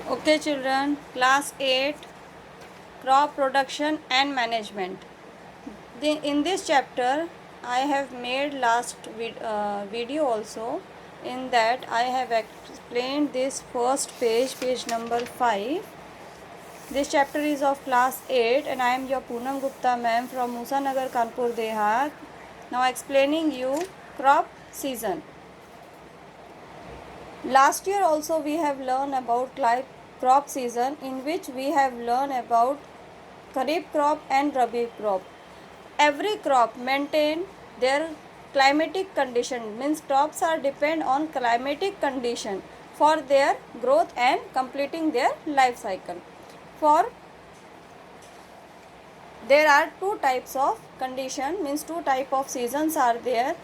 Okay, children, class 8, crop production and management. In this chapter, I have made last video also. In that, I have explained this first page number 5. This chapter is of class 8 and I am your Poonam Gupta ma'am from Musa Nagar, Kanpur, Dehat. Now explaining you crop season. Last year also we have learned about crop season, in which we have learned about Kharif crop and Rabi crop. Every crop maintain their climatic condition, means crops are depend on climatic condition for their growth and completing their life cycle. For there are two types of condition, means two type of seasons are there.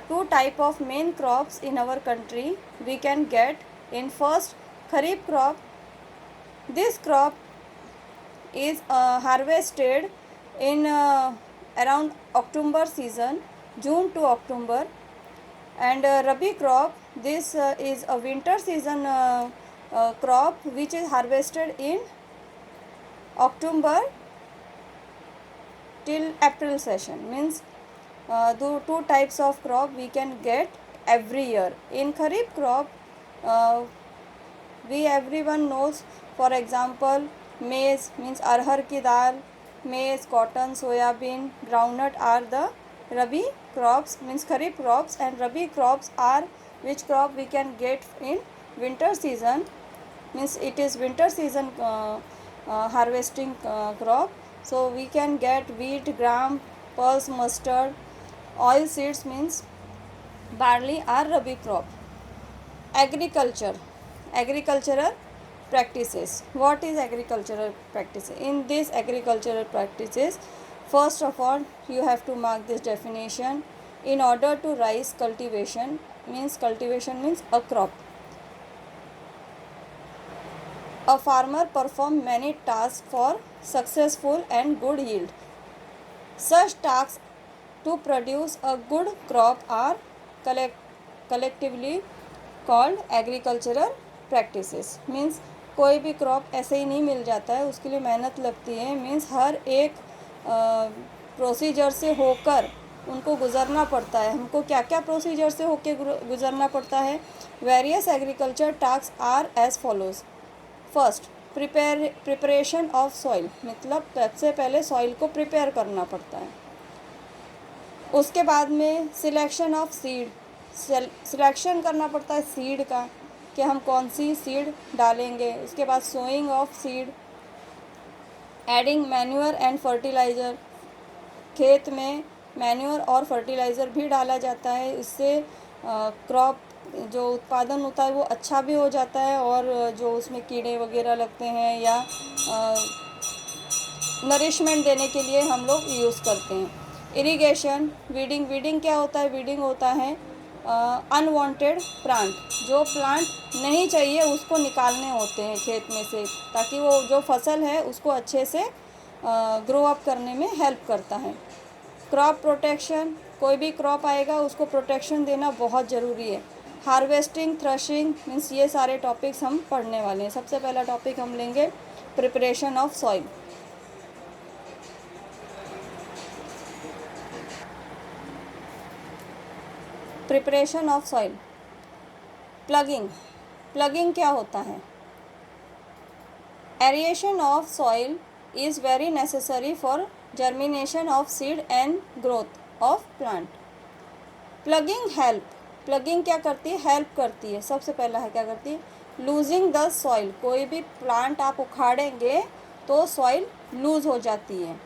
Two type of main crops in our country we can get. In first, Kharif crop. This crop is harvested in around October season, June to October. And Rabi crop, this is a winter season crop which is harvested in October till April session, means the two types of crop we can get every year. In Kharif crop, we everyone knows, for example, maize, means arhar ki dal, maize, cotton, soybean, groundnut are the Rabi crops, means Kharif crops. And Rabi crops are which crop we can get in winter season, means it is winter season harvesting crop. So we can get wheat, gram, pulse, mustard, oil seeds, means barley are Rabi crop. Agricultural practices. What is agricultural practices? In this agricultural practices, first of all you have to mark this definition. In order to rise cultivation means a crop. A farmer perform many tasks for successful and good yield. Such tasks to produce a good crop are collectively called agricultural practices. Means कोई भी crop ऐसे ही नहीं मिल जाता है, उसके लिए मेहनत लगती है. मीन्स हर एक प्रोसीजर से होकर उनको गुज़रना पड़ता है. हमको क्या क्या प्रोसीजर से होकर गुज़रना पड़ता है? Various agriculture task are as follows. First, preparation of soil, मतलब सबसे पहले सॉइल को प्रिपेयर करना पड़ता है. उसके बाद में सिलेक्शन ऑफ सीड, सिलेक्शन करना पड़ता है सीड का कि हम कौन सी सीड डालेंगे. उसके बाद sowing of seed, adding manure and fertiliser, खेत में मैन्योर और फर्टिलाइज़र भी डाला जाता है. इससे क्रॉप जो उत्पादन होता है वो अच्छा भी हो जाता है, और जो उसमें कीड़े वगैरह लगते हैं या नरिशमेंट देने के लिए हम लोग यूज़ करते हैं. इरिगेशन, वीडिंग क्या होता है? वीडिंग होता है अनवांटेड प्लांट, जो प्लांट नहीं चाहिए उसको निकालने होते हैं खेत में से, ताकि वो जो फसल है उसको अच्छे से ग्रो अप करने में हेल्प करता है. क्रॉप प्रोटेक्शन, कोई भी क्रॉप आएगा उसको प्रोटेक्शन देना बहुत ज़रूरी है. हार्वेस्टिंग, थ्रेशिंग, मीन्स ये सारे टॉपिक्स हम पढ़ने वाले हैं. सबसे पहला टॉपिक हम लेंगे preparation of soil. Preparation of soil. Plugging क्या होता है? Aeration of soil is very necessary for germination of seed and growth of plant. Plugging क्या करती है? हेल्प करती है. सबसे पहला है क्या करती है? Losing the soil. कोई भी प्लांट आप उखाड़ेंगे तो सॉइल लूज हो जाती है.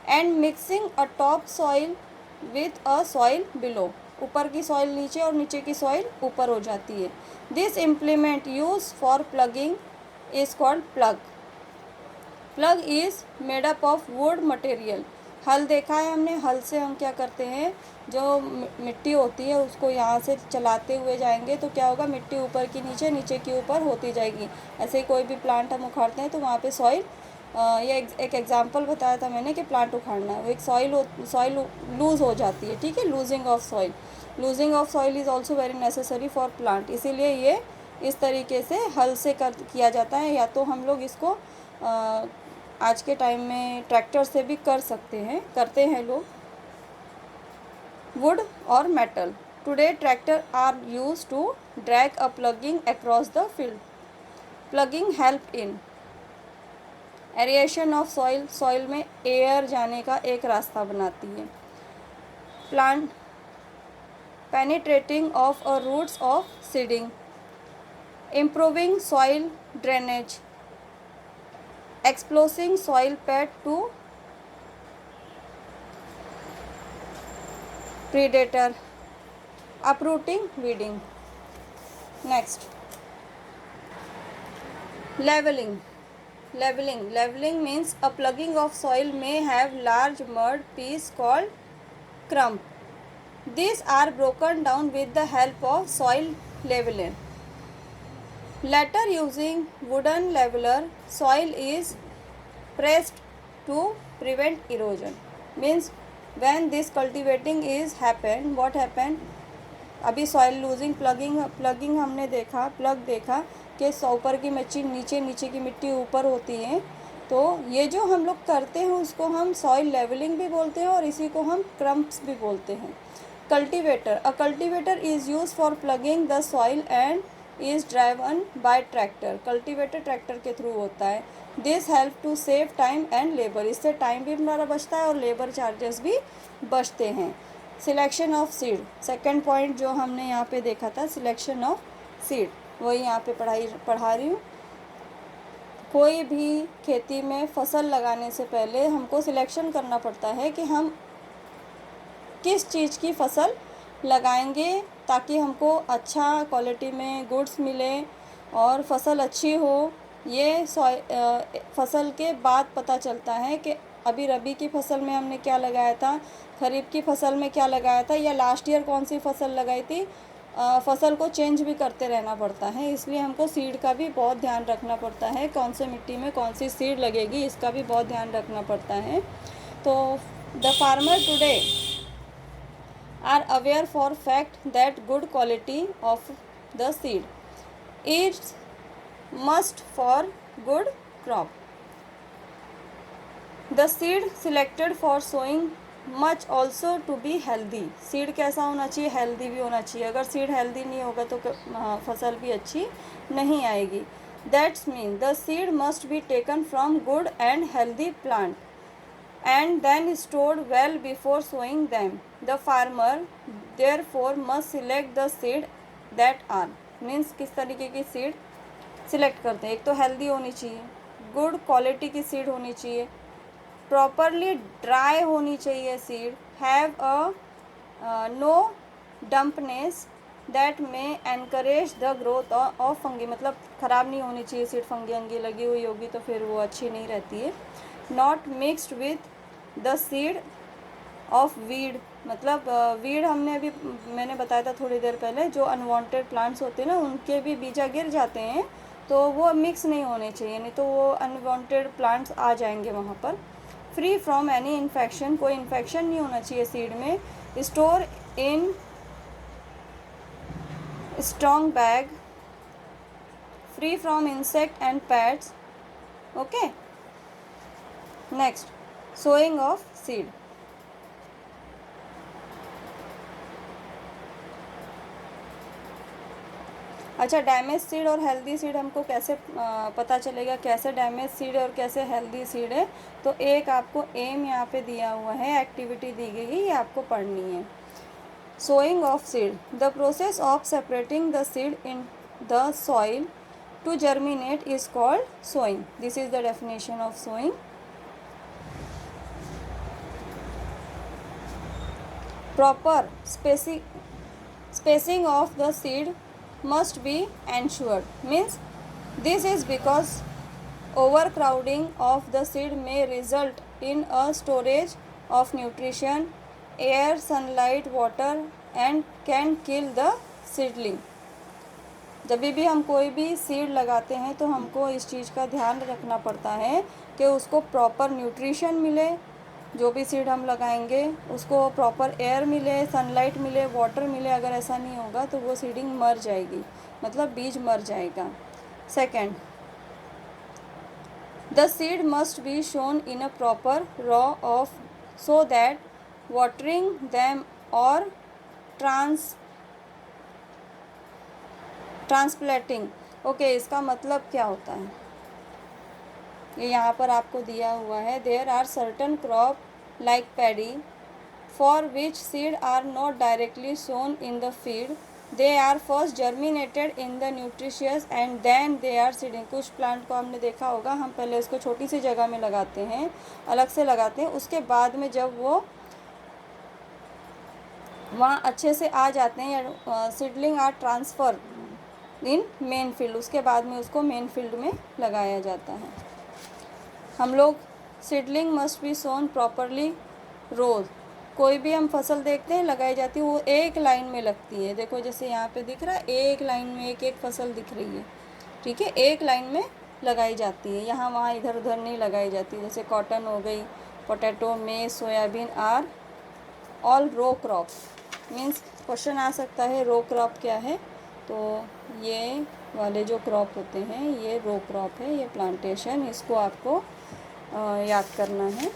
And mixing a top soil with a soil below. ऊपर की सॉइल नीचे और नीचे की सॉइल ऊपर हो जाती है. This implement use for plugging is called plug. Plug is made up of would material. हल देखा है हमने, हल से हम क्या करते हैं, जो मिट्टी होती है उसको यहाँ से चलाते हुए जाएंगे तो क्या होगा, मिट्टी ऊपर की नीचे, नीचे की ऊपर होती जाएगी. ऐसे ही कोई भी प्लांट हम उखाड़ते हैं तो वहाँ पे सॉइल, ये एक एग्जांपल बताया था मैंने कि प्लांट उखाड़ना है, वो एक सॉइल लूज़ हो जाती है. ठीक है, losing of soil is also very necessary for plant. इसीलिए ये इस तरीके से हल से किया जाता है, या तो हम लोग इसको आज के टाइम में ट्रैक्टर से भी करते हैं लोग, वुड और metal. Today tractor are use to drag a ploughing across the field. Ploughing help in aeration of soil, soil में एयर जाने का एक रास्ता बनाती है। Plant penetrating of a roots of seeding, improving soil drainage, exposing soil pad to predator, uprooting weeding. Next, leveling means a plugging of soil may have large mud piece called crump. These are broken down with the help of soil leveler. Later, using wooden leveler, soil is pressed to prevent erosion. Means when this cultivating is happened, what happened? अभी soil losing plugging हमने देखा, कि ऊपर की मिट्टी नीचे की मिट्टी ऊपर होती है, तो ये जो हम लोग करते हैं उसको हम सॉइल लेवलिंग भी बोलते हैं और इसी को हम क्रम्प्स भी बोलते हैं। A cultivator is use for ploughing the soil and is driven by tractor. Cultivator tractor के थ्रू होता है। This help to save time and labour, इससे टाइम भी हमारा बचता है और लेबर चार्जेस भी बचते हैं। Selection of seed, second point जो हमने यहाँ पे देखा था, सिलेक्शन ऑफ सीड, वही यहाँ पे पढ़ा रही हूँ। कोई भी खेती में फसल लगाने से पहले हमको सिलेक्शन करना पड़ता है कि हम किस चीज़ की फसल लगाएंगे ताकि हमको अच्छा क्वालिटी में गुड्स मिले और फसल अच्छी हो। ये फसल के बाद पता चलता है कि अभी रबी की फसल में हमने क्या लगाया था, खरीफ की फसल में क्या लगाया था, या लास्ट ईयर कौन सी फसल लगाई थी। फसल को चेंज भी करते रहना पड़ता है, इसलिए हमको सीड का भी बहुत ध्यान रखना पड़ता है। कौन से मिट्टी में कौन सी सीड लगेगी इसका भी बहुत ध्यान रखना पड़ता है। तो the farmer today are aware for fact that good quality of the seed is must for good crop. The seed selected for sowing much also to be healthy. Seed कैसा होना चाहिए? हेल्दी भी होना चाहिए। अगर सीड हेल्दी नहीं होगा तो फसल भी अच्छी नहीं आएगी। That's mean the seed must be taken from good and healthy plant and then stored well before sowing them. The farmer therefore must select the seed that are, means किस तरीके की सीड सिलेक्ट करते हैं। एक तो healthy होनी चाहिए, good quality की सीड होनी चाहिए, प्रॉपरली ड्राई होनी चाहिए seed, have a no dampness that में encourage the growth of fungi, मतलब ख़राब नहीं होनी चाहिए सीड, फंगी अंगी लगी हुई होगी तो फिर वो अच्छी नहीं रहती है। Not mixed with the seed of weed, मतलब वीड मैंने बताया था थोड़ी देर पहले, जो अनवांटेड प्लांट्स होते हैं ना उनके भी बीजा गिर जाते हैं, तो वो मिक्स नहीं होने चाहिए, नहीं तो वो अनवांटेड प्लांट्स आ जाएंगे वहाँ पर। फ्री फ्रॉम एनी इन्फेक्शन, कोई इन्फेक्शन नहीं होना चाहिए सीड में। Store in strong bag, free from insect and pads. Okay, next, sowing of seed. अच्छा, डैमेज सीड और हेल्दी सीड हमको कैसे पता चलेगा, कैसे डैमेज सीड है और कैसे हेल्दी सीड है? तो एक आपको एम यहाँ पे दिया हुआ है, एक्टिविटी दी गई है, ये आपको पढ़नी है। Sowing of seed, the process of separating the seed in the soil to germinate is called sowing. This is the definition of sowing. Proper spacing of the seed must be ensured. Means this is because overcrowding of the seed may result in a storage of nutrition, air, sunlight, water and can kill the seedling. जब भी हम कोई भी seed लगाते हैं तो हमको इस चीज़ का ध्यान रखना पड़ता है कि उसको प्रॉपर न्यूट्रिशन मिले, जो भी सीड हम लगाएंगे उसको प्रॉपर एयर मिले, सनलाइट मिले, वाटर मिले। अगर ऐसा नहीं होगा तो वो सीडिंग मर जाएगी। मतलब बीज मर जाएगा। Second, the seed must be shown in a proper raw of so that watering them और ट्रांसप्लांटिंग। ओके, इसका मतलब क्या होता है, ये यहाँ पर आपको दिया हुआ है। There are certain crop like paddy for which seed are not directly sown in the field, they are first germinated in the nutritious and then they are seeding. कुछ प्लांट को हमने देखा होगा, हम पहले इसको छोटी सी जगह में लगाते हैं, अलग से लगाते हैं, उसके बाद में जब वो वहाँ अच्छे से आ जाते हैं या seedling are transfer in main field, उसके बाद में उसको मेन फील्ड में लगाया जाता है। हम लोग seedling must be sown properly rows. कोई भी हम फसल देखते हैं लगाई जाती है, वो एक लाइन में लगती है। देखो जैसे यहाँ पे दिख रहा है, एक लाइन में एक एक फसल दिख रही है, ठीक है, एक लाइन में लगाई जाती है, यहाँ वहाँ इधर उधर नहीं लगाई जाती। जैसे कॉटन हो गई, potato, maize, soybean are all row crop. Means question आ सकता है रो क्रॉप क्या है, तो ये वाले जो क्रॉप होते हैं ये रो क्रॉप है, ये प्लांटेशन, इसको आपको याद करना है।